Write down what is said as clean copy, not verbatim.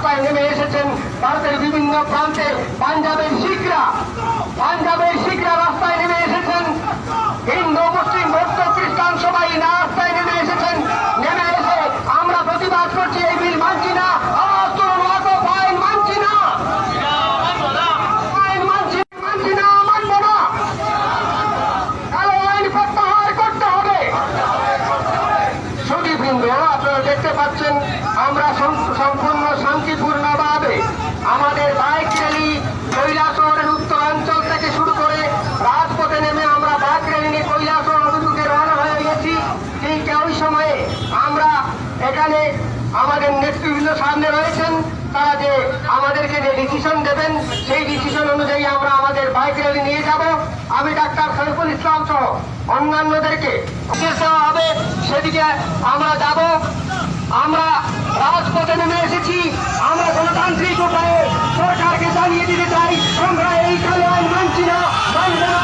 রাস্তায় নেমে এসেছেন ভারতের বিভিন্ন প্রান্তে। পাঞ্জাবের শিখরা রাস্তায় নেমে এসেছেন। হিন্দু মুসলিম বৌদ্ধ খ্রিস্টান সবাই রাস্তায় নেমে এসেছেন। নেমে এসে আমরা প্রতিবাদ করছি, এই বিল মানছি না। আওয়াজ তুলুন, ওয়াকফ আইন মানছি না, আইন মানছি না, মানবো না। কালো আইন প্রত্যাহার করতে হবে। সুধীবৃন্দ, আপনারা দেখতে পাচ্ছেন আমরা সম্পূর্ণ শান্তিপূর্ণভাবে আমাদের বাইক র্যালি কৈলাসহরের উত্তরাঞ্চল থেকে শুরু করে রাজপথে নেমে আমরা বাইক র্যালি নিয়ে কৈলাসহর অভিমুখে রওনা হয়ে গেছি। ঠিক ওই সময়ে আমরা এখানে আমাদের নেতৃবৃন্দ সামনে রয়েছেন, তারা যে আমাদেরকে যে ডিসিশন দেবেন সেই ডিসিশন অনুযায়ী আমরা আমাদের বাইক র্যালি নিয়ে যাব। আমি ডাক্তার সাইফুল ইসলাম সহ অন্যান্যদেরকে নির্দেশ দেওয়া হবে, সেদিকে আমরা যাব। আমরা রাজপথে নেমে এসেছি। আমরা গণতান্ত্রিক উপায়ে সরকারকে জানিয়ে দিতে চাই আমরা এই কালো আইন মানছি না, মানব না।